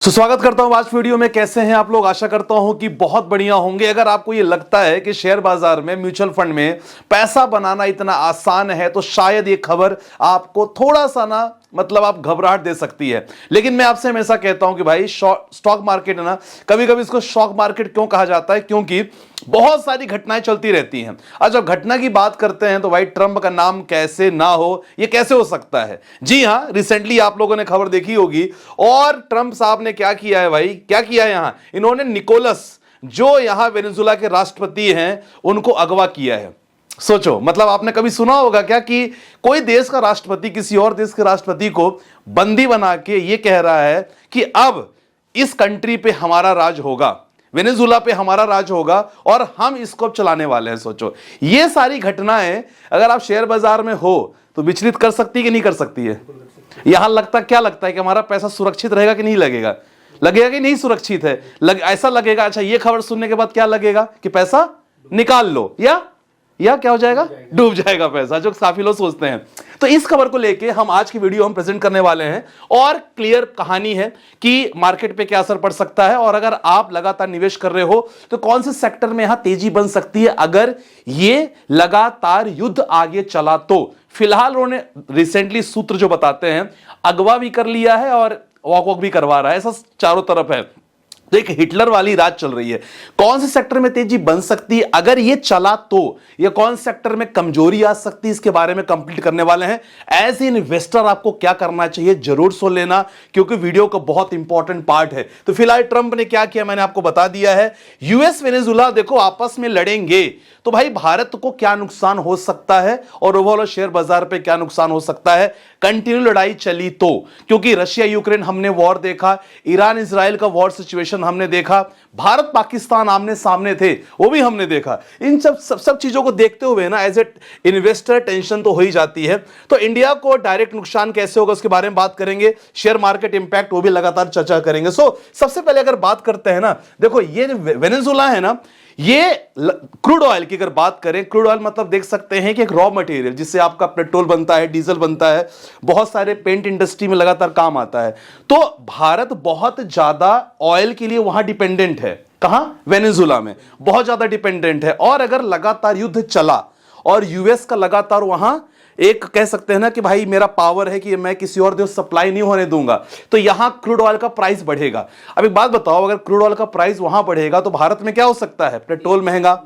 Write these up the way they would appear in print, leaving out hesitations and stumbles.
स्वागत करता हूं आज वीडियो में। कैसे हैं आप लोग? आशा करता हूं कि बहुत बढ़िया होंगे। अगर आपको ये लगता है कि शेयर बाजार में, म्यूचुअल फंड में पैसा बनाना इतना आसान है तो शायद ये खबर आपको थोड़ा सा आप घबराहट दे सकती है। लेकिन मैं आपसे हमेशा कहता हूं कि भाई स्टॉक मार्केट है ना, कभी कभी इसको शॉक मार्केट क्यों कहा जाता है? क्योंकि बहुत सारी घटनाएं चलती रहती हैं। आज जब घटना की बात करते हैं तो भाई ट्रंप का नाम कैसे ना हो, ये कैसे हो सकता है? जी हां, रिसेंटली आप लोगों ने खबर देखी होगी। और ट्रंप साहब ने क्या किया है भाई? क्या किया है यहां? इन्होंने निकोलस, जो यहां वेनेजुएला के राष्ट्रपति हैं, उनको अगवा किया है। सोचो, मतलब आपने कभी सुना होगा क्या कि कोई देश का राष्ट्रपति किसी और देश के राष्ट्रपति को बंदी बना के ये कह रहा है कि अब इस कंट्री पे हमारा राज होगा, वेनेजुएला पे हमारा राज होगा और हम इसको अब चलाने वाले हैं। सोचो, ये सारी घटनाएं अगर आप शेयर बाजार में हो तो विचलित कर सकती है कि नहीं कर सकती है? यहां क्या लगता है कि हमारा पैसा सुरक्षित रहेगा कि नहीं लगेगा? लगेगा कि नहीं सुरक्षित है? ऐसा लगेगा। अच्छा, ये खबर सुनने के बाद क्या लगेगा कि पैसा निकाल लो या क्या हो जाएगा? डूब जाएगा पैसा, जो काफी लोग सोचते हैं। तो इस खबर को लेके हम आज की वीडियो प्रेजेंट करने वाले हैं और क्लियर कहानी है कि मार्केट पे क्या असर पड़ सकता है और अगर आप लगातार निवेश कर रहे हो तो कौन से सेक्टर में यहां तेजी बन सकती है अगर ये लगातार युद्ध आगे चला तो। फिलहाल उन्होंने रिसेंटली सूत्र जो बताते हैं, अगवा भी कर लिया है और वॉक भी करवा रहा है, ऐसा चारों तरफ है। तो एक हिटलर वाली राज चल रही है। कौन से सेक्टर में तेजी बन सकती है अगर ये चला तो, या कौन से सेक्टर में कमजोरी आ सकती है, इसके बारे में कंप्लीट करने वाले हैं। एज ए इन्वेस्टर आपको क्या करना चाहिए जरूर सुन लेना, क्योंकि वीडियो का बहुत इंपॉर्टेंट पार्ट है। तो फिलहाल ट्रंप ने क्या किया मैंने आपको बता दिया है। यूएस वेनेजुएला देखो आपस में लड़ेंगे तो भाई भारत को क्या नुकसान हो सकता है और ओवरऑल शेयर बाजार पे क्या नुकसान हो सकता है कंटिन्यू लड़ाई चली तो। क्योंकि रशिया यूक्रेन हमने वॉर देखा, ईरान इजराइल का वॉर सिचुएशन हमने देखा, भारत पाकिस्तान आमने सामने थे वो भी हमने देखा। इन सब चीजों को देखते हुए ना एज ए इन्वेस्टर टेंशन तो हो ही जाती है। तो इंडिया को डायरेक्ट नुकसान कैसे होगा उसके बारे में बात करेंगे, शेयर मार्केट इंपैक्ट वो भी लगातार चर्चा करेंगे। सबसे पहले अगर बात करते हैं ना, देखो ये वेनेजुएला है ना, ये क्रूड ऑयल की अगर बात करें, क्रूड ऑयल मतलब देख सकते हैं कि एक रॉ मटेरियल जिससे आपका पेट्रोल बनता है, डीजल बनता है, बहुत सारे पेंट इंडस्ट्री में लगातार काम आता है। तो भारत बहुत ज्यादा ऑयल के लिए वहां डिपेंडेंट है। कहां? वेनेजुएला में बहुत ज्यादा डिपेंडेंट है। और अगर लगातार युद्ध चला और यूएस का लगातार वहां एक कह सकते हैं ना कि भाई मेरा पावर है कि मैं किसी और देश सप्लाई नहीं होने दूंगा, तो यहां क्रूड ऑयल का प्राइस बढ़ेगा। अब एक बात बताओ, अगर क्रूड ऑयल का प्राइस वहां बढ़ेगा तो भारत में क्या हो सकता है? पेट्रोल महंगा,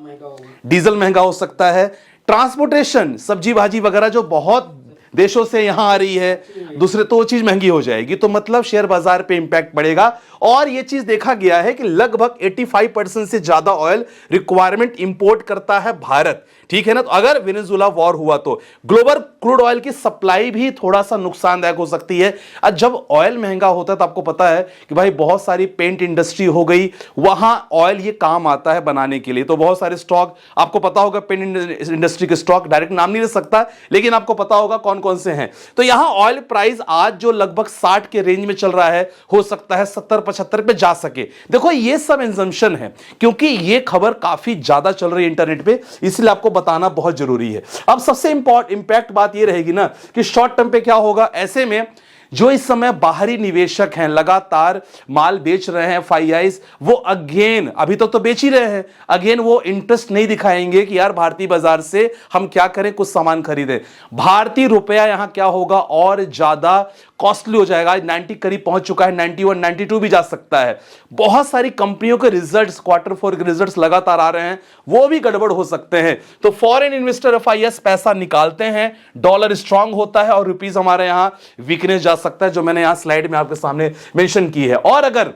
डीजल महंगा हो सकता है, ट्रांसपोर्टेशन, सब्जी भाजी वगैरह जो बहुत देशों से यहां आ रही है दूसरे, तो वो चीज महंगी हो जाएगी। तो मतलब शेयर बाजार पे इंपैक्ट पड़ेगा। और ये चीज देखा गया है कि लगभग 85% से ज्यादा ऑयल रिक्वायरमेंट इंपोर्ट करता है भारत, ठीक है ना। तो अगर वेनेजुएला वॉर हुआ तो ग्लोबल क्रूड ऑयल की सप्लाई भी थोड़ा सा नुकसानदायक हो सकती है। अब जब ऑयल महंगा होता है तो आपको पता है कि भाई बहुत सारी पेंट इंडस्ट्री हो गई, वहां ऑयल ये काम आता है बनाने के लिए। तो बहुत सारे स्टॉक आपको पता होगा, पेंट इंडस्ट्री के स्टॉक डायरेक्ट नाम नहीं ले सकता, लेकिन आपको पता होगा कौन कौन से हैं। तो यहां ऑयल प्राइस आज जो लगभग 60 के रेंज में चल रहा है, हो सकता है 70-75 पे जा सके। देखो ये सब इंजम्पशन है, क्योंकि ये खबर काफी ज्यादा चल रही है इंटरनेट पे, इसलिए आपको बताना बहुत जरूरी है। अब सबसे इंपैक्ट बात ये रहेगी ना कि शॉर्ट टर्म पे क्या होगा। ऐसे में जो इस समय बाहरी निवेशक हैं, लगातार माल बेच रहे हैं, एफआईआईज, वो अगेन अभी तक तो बेच ही रहे हैं, अगेन वो इंटरेस्ट नहीं दिखाएंगे कि यार भारतीय बाजार से हम क्या करें, कुछ सामान खरीदें। भारतीय रुपया यहां क्या होगा और ज्यादा कॉस्टली हो जाएगा। 90 करीब पहुंच चुका है, 91, 92 भी जा सकता है। बहुत सारी कंपनियों के रिजल्ट्स, क्वार्टर 4 के रिजल्ट्स लगातार आ रहे हैं, वो भी गड़बड़ हो सकते हैं। तो फॉरेन इन्वेस्टर एफआईएस पैसा निकालते हैं, डॉलर स्ट्रांग होता है और रुपीस हमारे यहां वीकनेस जा सकता है, जो मैंने यहां स्लाइड में आपके सामने मेंशन की है। और अगर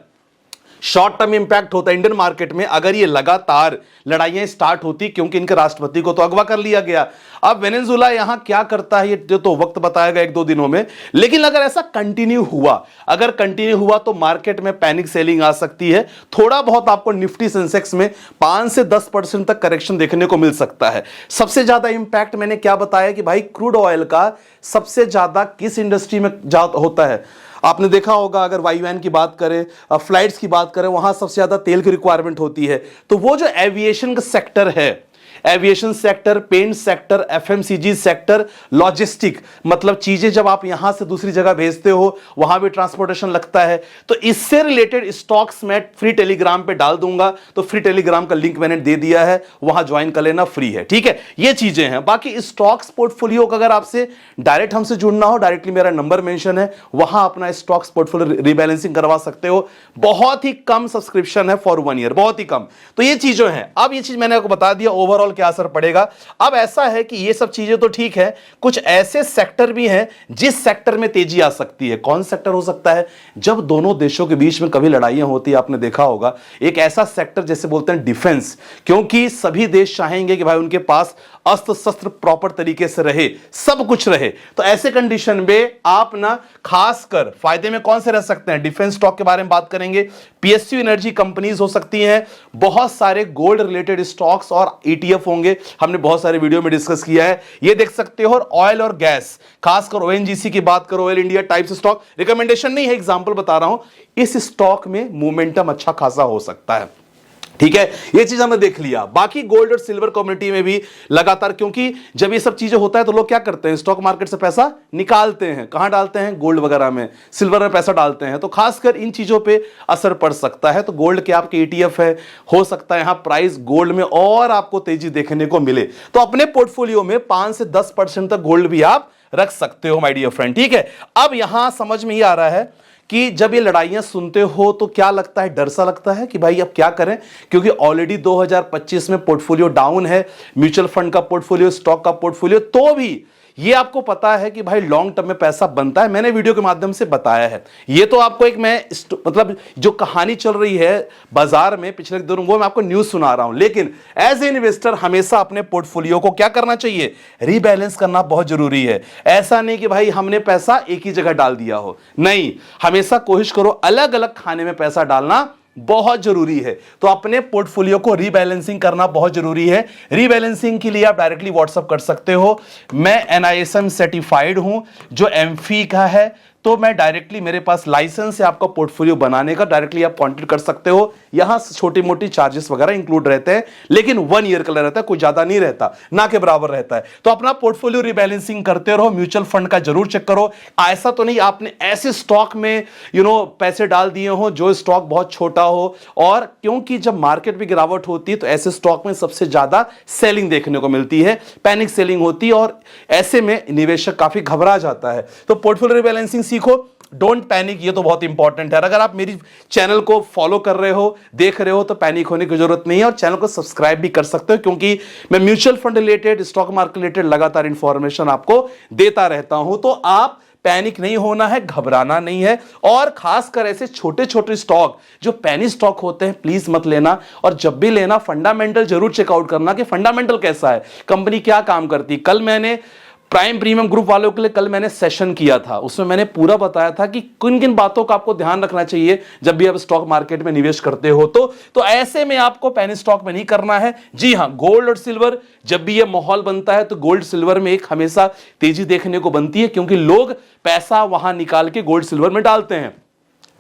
शॉर्ट टर्म इंपैक्ट होता है इंडियन मार्केट में अगर ये लगातार लड़ाइयां स्टार्ट होती, क्योंकि इनके राष्ट्रपति को तो अगवा कर लिया गया। अब वेनेजुएला यहां क्या करता है ये तो वक्त बताएगा 1-2 दिनों में। लेकिन अगर ऐसा कंटिन्यू हुआ तो मार्केट में पैनिक सेलिंग आ सकती है। थोड़ा बहुत आपको निफ्टी सेंसेक्स में 5 से 10% तक करेक्शन देखने को मिल सकता है। सबसे ज्यादा इंपैक्ट मैंने क्या बताया कि भाई क्रूड ऑयल का सबसे ज्यादा किस इंडस्ट्री में होता है? आपने देखा होगा, अगर वायुयान की बात करें, फ्लाइट्स की बात करें, वहां सबसे ज्यादा तेल की रिक्वायरमेंट होती है। तो वो जो एविएशन का सेक्टर है, aviation sector, paint sector, FMCG sector, logistic, मतलब चीजें जब आप यहां से दूसरी जगह भेजते हो वहां भी ट्रांसपोर्टेशन लगता है। तो इससे रिलेटेड स्टॉक्स मैं फ्री टेलीग्राम पे डाल दूंगा, तो फ्री टेलीग्राम का लिंक मैंने दे दिया है, वहां ज्वाइन कर लेना, फ्री है, ठीक है। ये चीजें हैं। बाकी स्टॉक्स पोर्टफोलियो का अगर आपसे डायरेक्ट हमसे जुड़ना हो, डायरेक्टली मेरा नंबर मेंशन है, वहां अपना स्टॉक्स पोर्टफोलियो रीबैलेंसिंग करवा सकते हो। बहुत ही कम सब्सक्रिप्शन है फॉर 1 ईयर, बहुत ही कम। तो ये चीजें हैं। अब ये चीज मैंने आपको बता दिया ओवरऑल क्या असर पड़ेगा। अब ऐसा है कि ये सब चीजें तो ठीक है, कुछ ऐसे सेक्टर भी हैं जिस सेक्टर में तेजी आ सकती है। कौन सेक्टर हो सकता है? जब दोनों देशों के बीच में कभी लड़ाइयां होती है, आपने देखा होगा, एक ऐसा सेक्टर जैसे बोलते हैं डिफेंस, क्योंकि सभी देश चाहेंगे कि भाई उनके पास अस्त्र शस्त्र प्रॉपर तरीके से रहे, सब कुछ रहे। तो ऐसे कंडीशन में आप ना खासकर फायदे में कौन से रह सकते हैं? डिफेंस स्टॉक के बारे में बात करेंगे, पीएसयू एनर्जी कंपनीज हो सकती हैं, बहुत सारे गोल्ड रिलेटेड स्टॉक्स और ईटीएफ होंगे, हमने बहुत सारे वीडियो में डिस्कस किया है, ये देख सकते हो। और ऑयल और गैस, खासकर ओएनजीसी की बात करो, oil India types stock, recommendation नहीं है, एग्जांपल बता रहा हूं, इस स्टॉक में मोमेंटम अच्छा खासा हो सकता है, ठीक है। ये चीज हमने देख लिया। बाकी गोल्ड और सिल्वर कम्युनिटी में भी लगातार, क्योंकि जब ये सब चीजें होता है तो लोग क्या करते हैं, स्टॉक मार्केट से पैसा निकालते हैं, कहां डालते हैं? गोल्ड वगैरह में, सिल्वर में पैसा डालते हैं। तो खासकर इन चीजों पे असर पड़ सकता है। तो गोल्ड के आपके ईटीएफ है, हो सकता है यहां प्राइस गोल्ड में और आपको तेजी देखने को मिले। तो अपने पोर्टफोलियो में 5 से 10% तक गोल्ड भी आप रख सकते हो माय डियर फ्रेंड, ठीक है। अब यहां समझ में ही आ रहा है कि जब ये लड़ाइयां सुनते हो तो क्या लगता है? डर सा लगता है कि भाई अब क्या करें, क्योंकि ऑलरेडी 2025 में पोर्टफोलियो डाउन है, म्यूचुअल फंड का पोर्टफोलियो, स्टॉक का पोर्टफोलियो। तो भी ये आपको पता है कि भाई लॉन्ग टर्म में पैसा बनता है, मैंने वीडियो के माध्यम से बताया है। ये तो आपको एक मैं मतलब जो कहानी चल रही है बाजार में पिछले दिनों, वो मैं आपको न्यूज सुना रहा हूं। लेकिन एज ए इन्वेस्टर हमेशा अपने पोर्टफोलियो को क्या करना चाहिए? रीबैलेंस करना बहुत जरूरी है। ऐसा नहीं कि भाई हमने पैसा एक ही जगह डाल दिया हो, नहीं, हमेशा कोशिश करो अलग अलग खाने में पैसा डालना बहुत जरूरी है। तो अपने पोर्टफोलियो को रीबैलेंसिंग करना बहुत जरूरी है। रीबैलेंसिंग के लिए आप डायरेक्टली व्हाट्सएप कर सकते हो। मैं एनआईएसएम सर्टिफाइड हूं, जो एमफी का है, तो मैं डायरेक्टली, मेरे पास लाइसेंस है आपका पोर्टफोलियो बनाने का, डायरेक्टली आप कांटेक्ट कर सकते हो। यहां छोटी मोटी चार्जेस वगैरह इंक्लूड रहते हैं, लेकिन 1 ईयर का रहता है, कोई ज्यादा नहीं रहता, ना के बराबर रहता है। तो अपना पोर्टफोलियो रिबैलेंसिंग करते रहो। म्यूचुअल फंड का जरूर चेक करो। ऐसा तो नहीं आपने ऐसे स्टॉक में पैसे डाल दिए हो जो स्टॉक बहुत छोटा हो, और क्योंकि जब मार्केट में गिरावट होती है तो ऐसे स्टॉक में सबसे ज्यादा सेलिंग देखने को मिलती है, पैनिक सेलिंग होती है, और ऐसे में निवेशक काफी घबरा जाता है। तो पोर्टफोलियो रिबैलेंसिंग सीखो, डोंट पैनिक, ये तो बहुत इंपॉर्टेंट है। अगर आप मेरी चैनल को फॉलो कर रहे हो, देख रहे हो, तो पैनिक होने की जरूरत नहीं है। और चैनल को सब्सक्राइब भी कर सकते हो, क्योंकि मैं mutual fund related, stock market related लगातार इंफॉर्मेशन आपको देता रहता हूं। तो आप पैनिक नहीं होना है, घबराना नहीं है। और खासकर ऐसे छोटे छोटे स्टॉक जो पैनिक स्टॉक होते हैं, प्लीज मत लेना। और जब भी लेना, फंडामेंटल जरूर चेकआउट करना कि फंडामेंटल कैसा है, कंपनी क्या काम करती है। कल मैंने प्राइम प्रीमियम ग्रुप वालों के लिए कल मैंने सेशन किया था, उसमें मैंने पूरा बताया था कि किन किन बातों का आपको ध्यान रखना चाहिए जब भी आप स्टॉक मार्केट में निवेश करते हो। तो ऐसे में आपको पैनी स्टॉक में नहीं करना है। जी हां, गोल्ड और सिल्वर, जब भी यह माहौल बनता है तो गोल्ड सिल्वर में एक हमेशा तेजी देखने को बनती है, क्योंकि लोग पैसा वहां निकाल के गोल्ड सिल्वर में डालते हैं।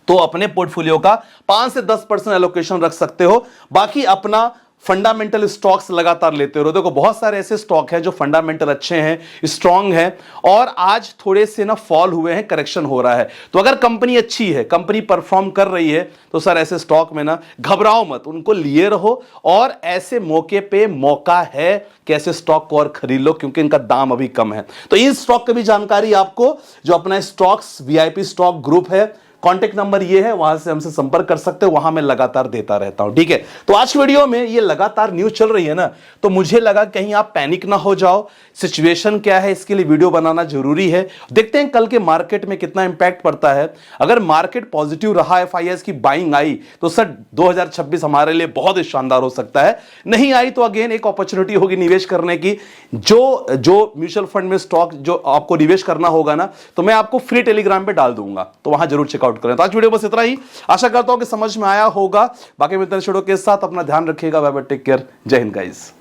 तो अपने पोर्टफोलियो का 5 से 10% एलोकेशन रख सकते हो। बाकी अपना फंडामेंटल स्टॉक्स लगातार लेते रहो। देखो बहुत सारे ऐसे स्टॉक हैं जो फंडामेंटल अच्छे हैं, स्ट्रांग हैं, और आज थोड़े से ना फॉल हुए हैं, करेक्शन हो रहा है। तो अगर कंपनी अच्छी है, कंपनी परफॉर्म कर रही है, तो सर ऐसे स्टॉक में ना घबराओ मत, उनको लिए रहो। और ऐसे मौके पे मौका है कि ऐसे स्टॉक को और खरीद लो, क्योंकि इनका दाम अभी कम है। तो इन स्टॉक की भी जानकारी आपको, जो अपना स्टॉक्स वीआईपी स्टॉक ग्रुप है, कॉन्टेक्ट नंबर ये है, वहां से हमसे संपर्क कर सकते हो, वहां मैं लगातार देता रहता हूं, ठीक है। तो आज की वीडियो में ये लगातार न्यूज चल रही है ना, तो मुझे लगा कहीं आप पैनिक ना हो जाओ, सिचुएशन क्या है इसके लिए वीडियो बनाना जरूरी है। देखते हैं कल के मार्केट में कितना इंपैक्ट पड़ता है। अगर मार्केट पॉजिटिव रहा, एफआईएस की बाइंग आई, तो सर 2026 हमारे लिए बहुत ही शानदार हो सकता है। नहीं आई तो अगेन एक अपॉर्चुनिटी होगी निवेश करने की। जो म्यूचुअल फंड में स्टॉक जो आपको निवेश करना होगा ना, तो मैं आपको फ्री टेलीग्राम पे डाल दूंगा, तो वहां जरूर चेकआउट करें। तो आज वीडियो बस इतना ही, आशा करता हूं कि समझ में आया होगा। बाकी मित्र छोड़ो के साथ अपना ध्यान रखिएगा, बाय बाय, टेक केयर, जय हिंद गाइस।